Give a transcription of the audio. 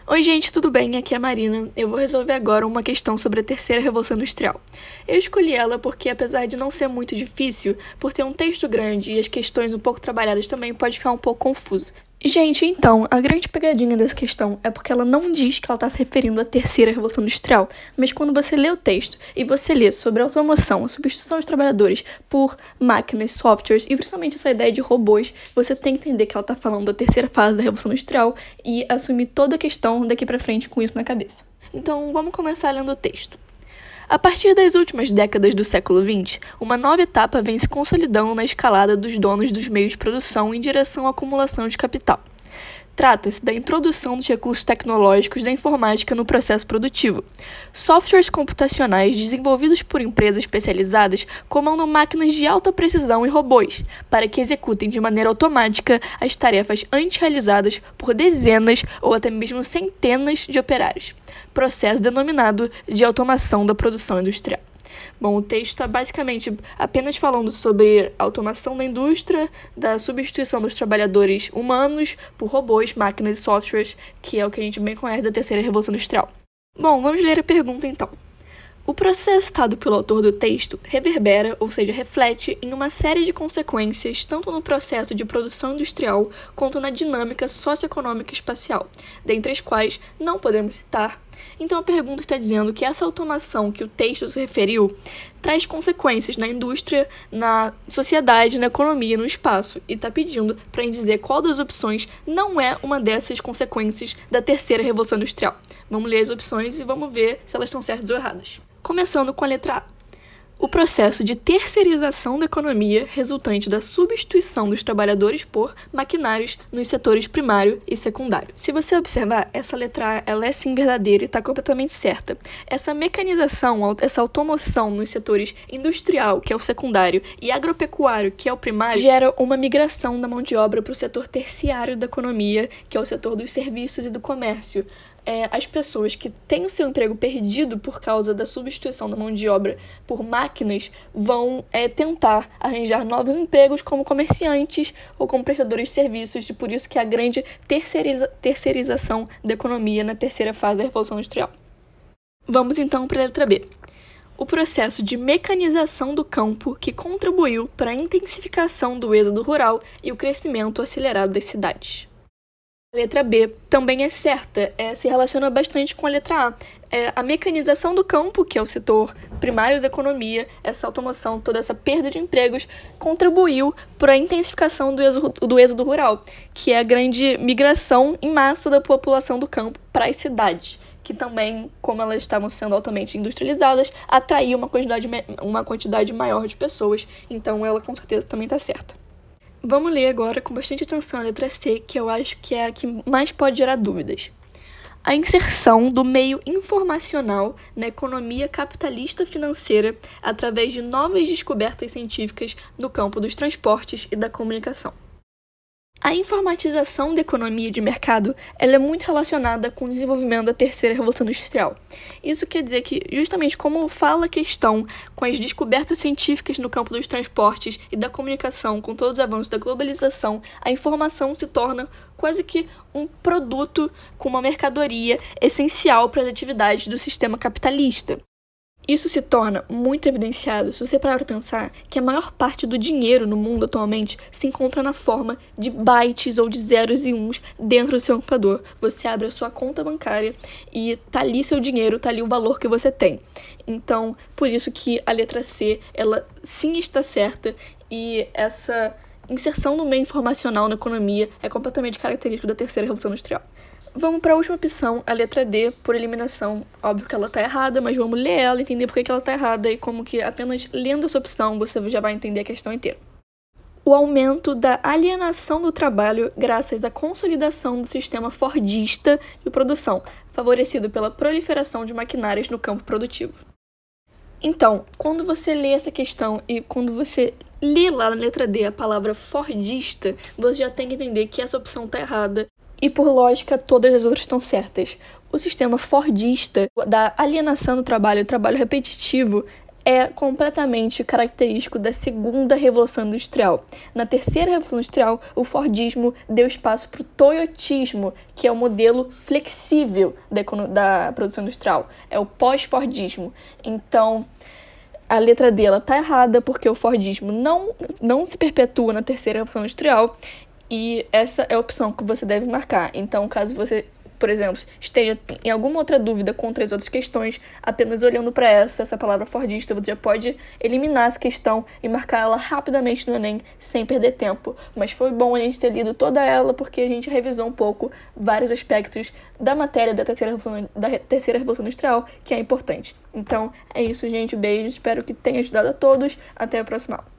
Oi gente, tudo bem? Aqui é a Marina. Eu vou resolver agora uma questão sobre a terceira revolução industrial. Eu escolhi ela porque, apesar de não ser muito difícil, por ter um texto grande e as questões um pouco trabalhadas também, pode ficar um pouco confuso. Gente, então, a grande pegadinha dessa questão é porque ela não diz que ela está se referindo à terceira revolução industrial, mas quando você lê o texto e você lê sobre a automação, a substituição dos trabalhadores por máquinas, softwares e principalmente essa ideia de robôs, você tem que entender que ela está falando da terceira fase da revolução industrial e assumir toda a questão daqui para frente com isso na cabeça. Então, vamos começar lendo o texto. A partir das últimas décadas do século XX, uma nova etapa vem se consolidando na escalada dos donos dos meios de produção em direção à acumulação de capital. Trata-se da introdução dos recursos tecnológicos da informática no processo produtivo. Softwares computacionais desenvolvidos por empresas especializadas comandam máquinas de alta precisão e robôs, para que executem de maneira automática as tarefas antes realizadas por dezenas ou até mesmo centenas de operários. Processo denominado de automação da produção industrial. Bom, o texto está basicamente apenas falando sobre a automação da indústria, da substituição dos trabalhadores humanos por robôs, máquinas e softwares, que é o que a gente bem conhece da terceira revolução industrial. Bom, vamos ler a pergunta então. O processo citado pelo autor do texto reverbera, ou seja, reflete em uma série de consequências tanto no processo de produção industrial quanto na dinâmica socioeconômica espacial, dentre as quais não podemos citar. Então a pergunta está dizendo que essa automação que o texto se referiu traz consequências na indústria, na sociedade, na economia e no espaço, e está pedindo para a gente dizer qual das opções não é uma dessas consequências da terceira revolução industrial. Vamos ler as opções e vamos ver se elas estão certas ou erradas. Começando com a letra A. O processo de terceirização da economia resultante da substituição dos trabalhadores por maquinários nos setores primário e secundário. Se você observar, essa letra A ela é sim verdadeira e está completamente certa. Essa mecanização, essa automação nos setores industrial, que é o secundário, e agropecuário, que é o primário, gera uma migração da mão de obra para o setor terciário da economia, que é o setor dos serviços e do comércio. As pessoas que têm o seu emprego perdido por causa da substituição da mão de obra por máquinas vão tentar arranjar novos empregos como comerciantes ou como prestadores de serviços, e por isso que há a grande terceirização da economia na terceira fase da Revolução Industrial. Vamos então para a letra B. O processo de mecanização do campo que contribuiu para a intensificação do êxodo rural e o crescimento acelerado das cidades. A letra B também é certa, se relaciona bastante com a letra A. A mecanização do campo, que é o setor primário da economia, essa automação, toda essa perda de empregos, contribuiu para a intensificação do êxodo rural, que é a grande migração em massa da população do campo para as cidades, que também, como elas estavam sendo altamente industrializadas, atraiu uma quantidade maior de pessoas, então ela com certeza também está certa. Vamos ler agora com bastante atenção a letra C, que eu acho que é a que mais pode gerar dúvidas. A inserção do meio informacional na economia capitalista financeira através de novas descobertas científicas no campo dos transportes e da comunicação. A informatização da economia de mercado ela é muito relacionada com o desenvolvimento da terceira revolução industrial. Isso quer dizer que, justamente como fala a questão com as descobertas científicas no campo dos transportes e da comunicação, com todos os avanços da globalização, a informação se torna quase que um produto com uma mercadoria essencial para as atividades do sistema capitalista. Isso se torna muito evidenciado se você parar para pensar que a maior parte do dinheiro no mundo atualmente se encontra na forma de bytes ou de zeros e uns dentro do seu computador. Você abre a sua conta bancária e tá ali seu dinheiro, tá ali o valor que você tem. Então, por isso que a letra C, ela sim está certa e essa inserção no meio informacional na economia é completamente característico da terceira revolução industrial. Vamos para a última opção, a letra D, por eliminação. Óbvio que ela está errada, mas vamos ler ela, entender por que ela está errada e como que apenas lendo essa opção você já vai entender a questão inteira. O aumento da alienação do trabalho graças à consolidação do sistema fordista de produção, favorecido pela proliferação de maquinários no campo produtivo. Então, quando você lê essa questão e quando você lê lá na letra D a palavra fordista, você já tem que entender que essa opção está errada. E, por lógica, todas as outras estão certas. O sistema fordista da alienação do trabalho, o trabalho repetitivo, é completamente característico da segunda Revolução Industrial. Na terceira Revolução Industrial, o Fordismo deu espaço para o Toyotismo, que é o modelo flexível da produção industrial. É o pós-Fordismo. Então, a letra D está errada, porque o Fordismo não se perpetua na terceira Revolução Industrial, e essa é a opção que você deve marcar. Então, caso você, por exemplo, esteja em alguma outra dúvida contra as outras questões, apenas olhando para essa palavra fordista, você já pode eliminar essa questão e marcar ela rapidamente no Enem, sem perder tempo. Mas foi bom a gente ter lido toda ela, porque a gente revisou um pouco vários aspectos da matéria da terceira Revolução Industrial, que é importante. Então, é isso, gente. Beijo. Espero que tenha ajudado a todos. Até a próxima aula.